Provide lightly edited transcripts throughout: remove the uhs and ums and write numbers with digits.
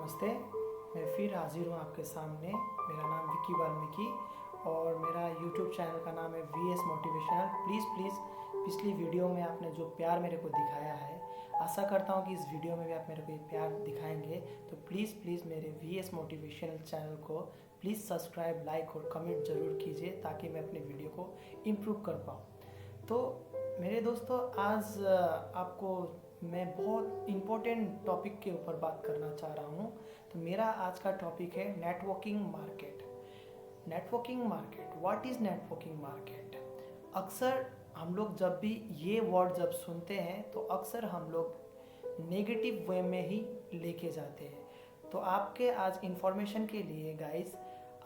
नमस्ते। मैं फिर हाजिर हूँ आपके सामने। मेरा नाम विक्की वाल्मीकि और मेरा यूट्यूब चैनल का नाम है VS मोटिवेशनल। प्लीज़ पिछली वीडियो में आपने जो प्यार मेरे को दिखाया है, आशा करता हूँ कि इस वीडियो में भी आप मेरे को ये प्यार दिखाएंगे। तो प्लीज़ मेरे VS मोटिवेशनल चैनल को प्लीज़ सब्सक्राइब, लाइक और कमेंट ज़रूर कीजिए ताकि मैं अपने वीडियो को इम्प्रूव कर पाऊँ। तो मेरे दोस्तों, आज आपको मैं बहुत इम्पोर्टेंट टॉपिक के ऊपर बात करना चाह रहा हूँ। तो मेरा आज का टॉपिक है networking market. Networking market, what is networking market? अक्सर हम लोग जब भी ये वर्ड जब सुनते हैं तो अक्सर हम लोग नेगेटिव वे में ही लेके जाते हैं। तो आपके आज इंफॉर्मेशन के लिए गाइस,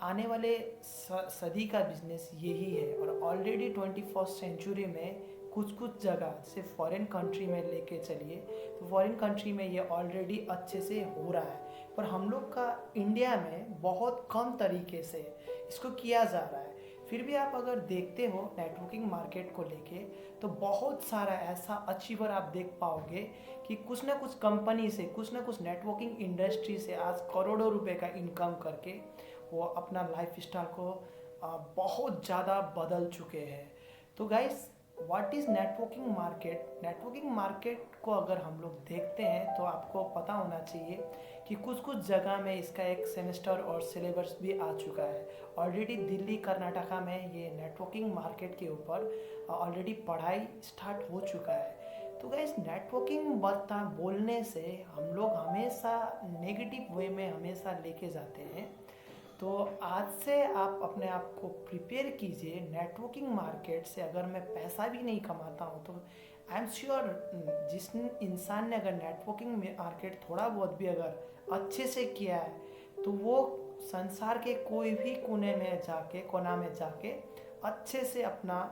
आने वाले सदी का बिजनेस यही है और ऑलरेडी 21st सेंचुरी में कुछ जगह जैसे फॉरेन कंट्री में लेके चलिए तो फॉरेन कंट्री में ये ऑलरेडी अच्छे से हो रहा है, पर हम लोग का इंडिया में बहुत कम तरीके से इसको किया जा रहा है। फिर भी आप अगर देखते हो नेटवर्किंग मार्केट को लेके तो बहुत सारा ऐसा अचीवर आप देख पाओगे कि कुछ ना कुछ कंपनी से, कुछ ना कुछ नेटवर्किंग इंडस्ट्री से आज करोड़ों रुपए का इनकम करके वो अपना लाइफ स्टाइल को बहुत ज़्यादा बदल चुके हैं। तो guys, what is networking market? Networking market को अगर हम लोग देखते हैं तो आपको पता होना चाहिए कि कुछ जगह में इसका एक सेमेस्टर और सिलेबस भी आ चुका है। ऑलरेडी दिल्ली कर्नाटका में ये नेटवर्किंग मार्केट के ऊपर ऑलरेडी पढ़ाई स्टार्ट हो चुका है। तो गाइस, नेटवर्किंग बोलने से हम लोग हमेशा नेगेटिव वे में हमेशा लेके जाते हैं। तो आज से आप अपने आप को प्रिपेयर कीजिए। नेटवर्किंग मार्केट से अगर मैं पैसा भी नहीं कमाता हूँ तो आई एम श्योर जिस इंसान ने अगर नेटवर्किंग मार्केट थोड़ा बहुत भी अगर अच्छे से किया है तो वो संसार के कोई भी कोना में जाके अच्छे से अपना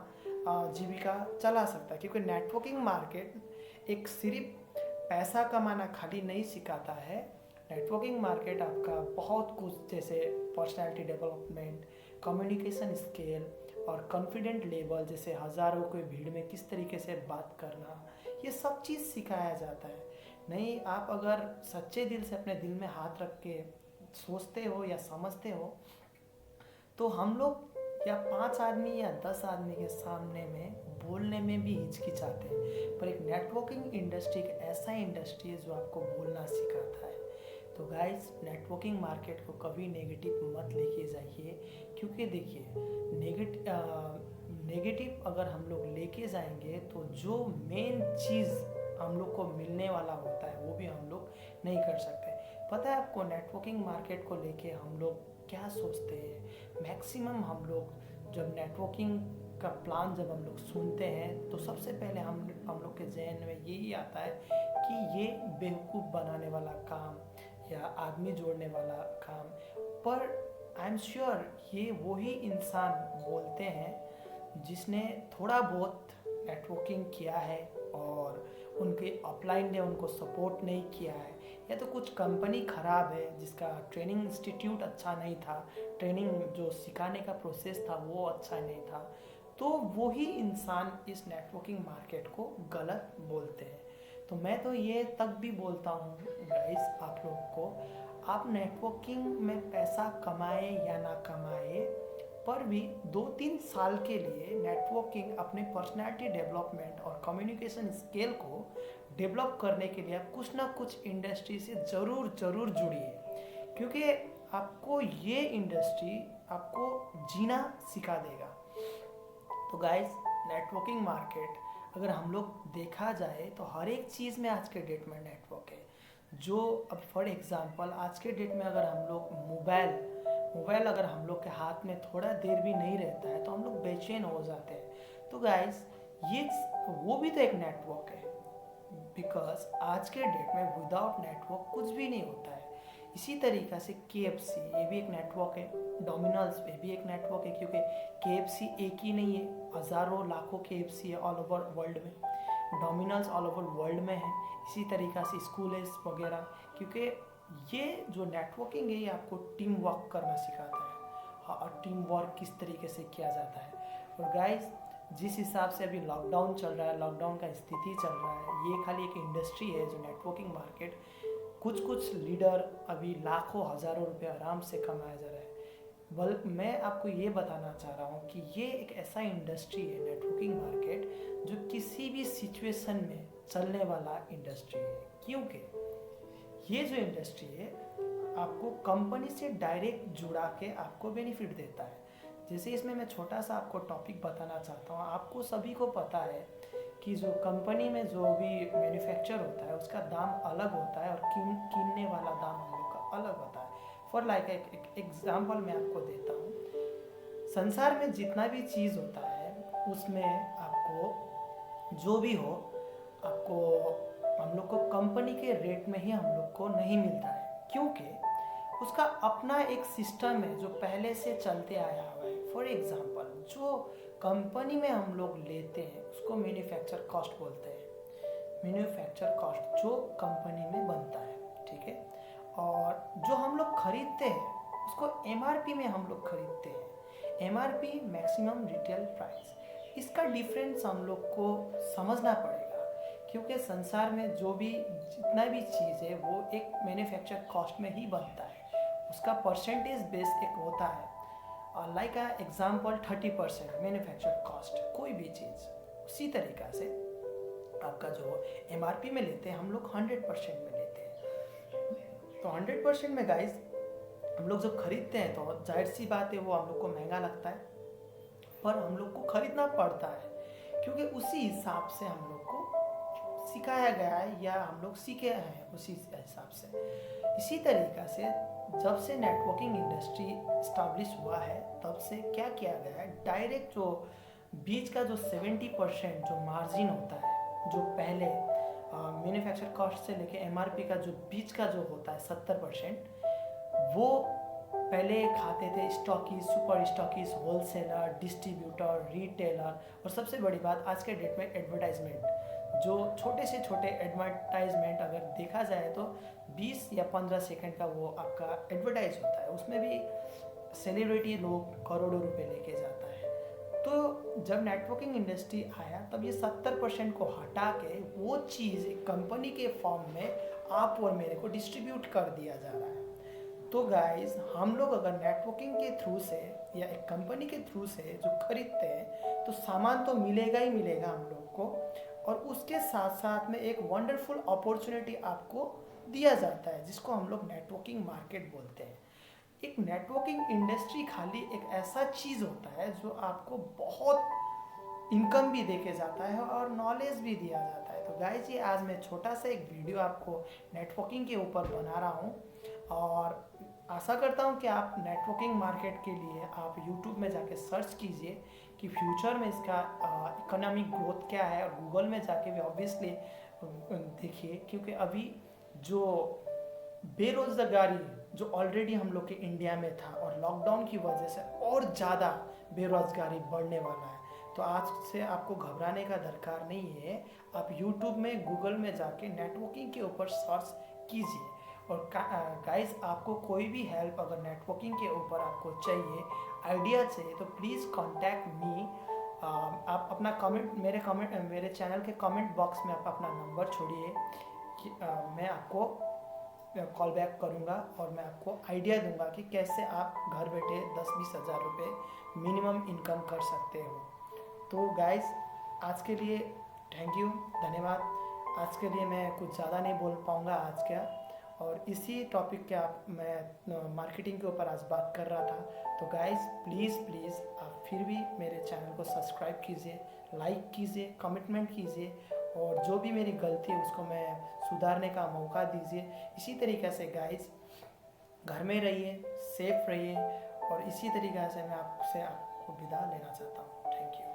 जीविका चला सकता है। क्योंकि नेटवर्किंग मार्केट एक सिर्फ पैसा कमाना खाली नहीं सिखाता है। नेटवर्किंग मार्केट आपका बहुत कुछ जैसे पर्सनालिटी डेवलपमेंट, कम्युनिकेशन स्किल और कॉन्फिडेंट लेवल, जैसे हज़ारों के भीड़ में किस तरीके से बात करना, ये सब चीज़ सिखाया जाता है। नहीं, आप अगर सच्चे दिल से अपने दिल में हाथ रख के सोचते हो या समझते हो तो हम लोग या 5 आदमी या 10 आदमी के सामने में बोलने में भी हिचकिचाते हैं, पर एक नेटवर्किंग इंडस्ट्री एक ऐसा इंडस्ट्री है जो आपको बोलना सिखाता है। तो गाइस, नेटवर्किंग मार्केट को कभी नेगेटिव मत लेके जाइए, क्योंकि देखिए नेगेटिव अगर हम लोग लेके जाएंगे तो जो मेन चीज़ हम लोग को मिलने वाला होता है वो भी हम लोग नहीं कर सकते। पता है आपको, नेटवर्किंग मार्केट को लेके हम लोग क्या सोचते हैं? मैक्सिमम हम लोग जब नेटवर्किंग का प्लान जब हम लोग सुनते हैं तो सबसे पहले हम लोग के जहन में यही आता है कि ये बेवकूफ़ बनाने वाला काम या आदमी जोड़ने वाला काम। पर आई एम श्योर ये वही इंसान बोलते हैं जिसने थोड़ा बहुत नेटवर्किंग किया है और उनके अपलाइन ने उनको सपोर्ट नहीं किया है, या तो कुछ कंपनी ख़राब है जिसका ट्रेनिंग इंस्टीट्यूट अच्छा नहीं था, ट्रेनिंग जो सिखाने का प्रोसेस था वो अच्छा नहीं था, तो वही इंसान इस नेटवर्किंग मार्केट को गलत बोलते हैं। तो मैं तो ये तक भी बोलता हूँ गाइस आप लोग को, आप नेटवर्किंग में पैसा कमाए या ना कमाए, पर भी 2-3 साल के लिए नेटवर्किंग अपने पर्सनालिटी डेवलपमेंट और कम्युनिकेशन स्किल को डेवलप करने के लिए आप कुछ ना कुछ इंडस्ट्री से ज़रूर जुड़िए, क्योंकि आपको ये इंडस्ट्री आपको जीना सिखा देगा। तो गाइस, नेटवर्किंग मार्केट अगर हम लोग देखा जाए तो हर एक चीज़ में आज के डेट में नेटवर्क है। जो अब फॉर एग्जांपल आज के डेट में अगर हम लोग मोबाइल अगर हम लोग के हाथ में थोड़ा देर भी नहीं रहता है तो हम लोग बेचैन हो जाते हैं। तो गाइस, ये वो भी तो एक नेटवर्क है, बिकॉज आज के डेट में विदाउट नेटवर्क कुछ भी नहीं होता है। इसी तरीक़ा से KFC ये भी एक नेटवर्क है, डोमिनोज ये भी एक नेटवर्क है, क्योंकि KFC एक ही नहीं है, हज़ारों लाखों KFC है ऑल ओवर वर्ल्ड में, डोमिनोज ऑल ओवर वर्ल्ड में है। इसी तरीक़ा से स्कूल्स वगैरह, क्योंकि ये जो नेटवर्किंग है ये आपको टीम वर्क करना सिखाता है। हाँ, और टीम वर्क किस तरीके से किया जाता है। और गाइस, जिस हिसाब से अभी लॉकडाउन चल रहा है, लॉकडाउन का स्थिति चल रहा है, ये खाली एक इंडस्ट्री है जो नेटवर्किंग मार्केट कुछ कुछ लीडर अभी लाखों हज़ारों रुपए आराम से कमाया जा रहा है। मैं आपको ये बताना चाह रहा हूँ कि ये एक ऐसा इंडस्ट्री है नेटवर्किंग मार्केट जो किसी भी सिचुएशन में चलने वाला इंडस्ट्री है, क्योंकि ये जो इंडस्ट्री है आपको कंपनी से डायरेक्ट जुड़ा के आपको बेनिफिट देता है। जैसे इसमें मैं छोटा सा आपको टॉपिक बताना चाहता हूँ। आपको सभी को पता है कि जो कंपनी में जो भी मैन्युफैक्चर होता है उसका दाम अलग होता है और कीनने वाला दाम हम लोग का अलग होता है। फॉर लाइक एक एग्जाम्पल मैं आपको देता हूँ। संसार में जितना भी चीज़ होता है उसमें आपको जो भी हो आपको हम लोग को कंपनी के रेट में ही हम लोग को नहीं मिलता है, क्योंकि उसका अपना एक सिस्टम है जो पहले से चलते आया हुआ है। फॉर एग्जांपल जो कंपनी में हम लोग लेते हैं उसको मैन्युफैक्चर कॉस्ट बोलते हैं। मैन्युफैक्चर कॉस्ट जो कंपनी में बनता है, ठीक है। और जो हम लोग खरीदते हैं उसको एमआरपी में हम लोग खरीदते हैं। एमआरपी मैक्सिमम रिटेल प्राइस, इसका डिफरेंस हम लोग को समझना पड़ेगा, क्योंकि संसार में जो भी जितना भी चीज़ है वो एक मैन्युफैक्चर कॉस्ट में ही बनता है। उसका परसेंटेज बेस एक होता है, लाइक एग्जाम्पल 30% मैन्युफैक्चर कॉस्ट कोई भी चीज़। उसी तरीक़ा से आपका जो एमआरपी में लेते हैं हम लोग 100% में लेते हैं। तो 100% में गाइस हम लोग जब खरीदते हैं तो जाहिर सी बात है वो हम लोग को महंगा लगता है, पर हम लोग को खरीदना पड़ता है क्योंकि उसी हिसाब से हम लोग को सिखाया गया है या हम लोग सीखे हैं उसी हिसाब से। इसी तरीक़ा से जब से नेटवर्किंग इंडस्ट्री इस्टाब्लिश हुआ है तब से क्या किया गया है, डायरेक्ट जो बीच का जो 70% जो मार्जिन होता है, जो पहले मैन्युफैक्चर कॉस्ट से लेके एमआरपी का जो बीच का जो होता है 70%, वो पहले खाते थे स्टॉकीज, सुपर स्टॉकीज, होलसेलर, डिस्ट्रीब्यूटर, रिटेलर, और सबसे बड़ी बात आज के डेट में एडवर्टाइजमेंट। जो छोटे से छोटे एडवर्टाइजमेंट अगर देखा जाए तो 20 या 15 सेकंड का वो आपका एडवर्टाइज होता है, उसमें भी सेलिब्रिटी लोग करोड़ों रुपए लेके जाता है। तो जब नेटवर्किंग इंडस्ट्री आया तब ये 70% को हटा के वो चीज़ एक कंपनी के फॉर्म में आप और मेरे को डिस्ट्रीब्यूट कर दिया जा रहा है। तो गाइस हम लोग अगर नेटवर्किंग के थ्रू से या एक कंपनी के थ्रू से जो खरीदते हैं तो सामान तो मिलेगा ही मिलेगा हम लोग को, और उसके साथ साथ में एक वंडरफुल अपॉर्चुनिटी आपको दिया जाता है जिसको हम लोग नेटवर्किंग मार्केट बोलते हैं। एक नेटवर्किंग इंडस्ट्री खाली एक ऐसा चीज़ होता है जो आपको बहुत इनकम भी देके जाता है और नॉलेज भी दिया जाता है। तो गाइस ये आज मैं छोटा सा एक वीडियो आपको नेटवर्किंग के ऊपर बना रहा हूँ, और आशा करता हूँ कि आप नेटवर्किंग मार्केट के लिए आप YouTube में जाके सर्च कीजिए कि फ्यूचर में इसका इकोनॉमिक ग्रोथ क्या है, और गूगल में जाके भी ऑब्वियसली देखिए, क्योंकि अभी जो बेरोज़गारी जो ऑलरेडी हम लोग के इंडिया में था और लॉकडाउन की वजह से और ज़्यादा बेरोज़गारी बढ़ने वाला है। तो आज से आपको घबराने का दरकार नहीं है। आप YouTube में, गूगल में जाके नेटवर्किंग के ऊपर सर्च कीजिए। और गाइस आपको कोई भी हेल्प अगर नेटवर्किंग के ऊपर आपको चाहिए, आइडिया चाहिए, तो प्लीज़ कांटेक्ट मी। आप अपना मेरे चैनल के कमेंट बॉक्स में आप अपना नंबर छोड़िए कि मैं आपको कॉल बैक करूँगा और मैं आपको आइडिया दूंगा कि कैसे आप घर बैठे 10-20 हज़ार रुपये मिनिमम इनकम कर सकते हो। तो गाइस आज के लिए थैंक यू, धन्यवाद। आज के लिए मैं कुछ ज़्यादा नहीं बोल पाऊँगा आज क्या, और इसी टॉपिक के मैं मार्केटिंग के ऊपर आज बात कर रहा था। तो गाइस प्लीज़ आप फिर भी मेरे चैनल को सब्सक्राइब कीजिए, लाइक कीजिए, कमिटमेंट कीजिए, और जो भी मेरी गलती है उसको मैं सुधारने का मौका दीजिए। इसी तरीक़े से गाइस घर में रहिए, सेफ रहिए, और इसी तरीक़े से मैं आपको विदा लेना चाहता हूँ। Thank you.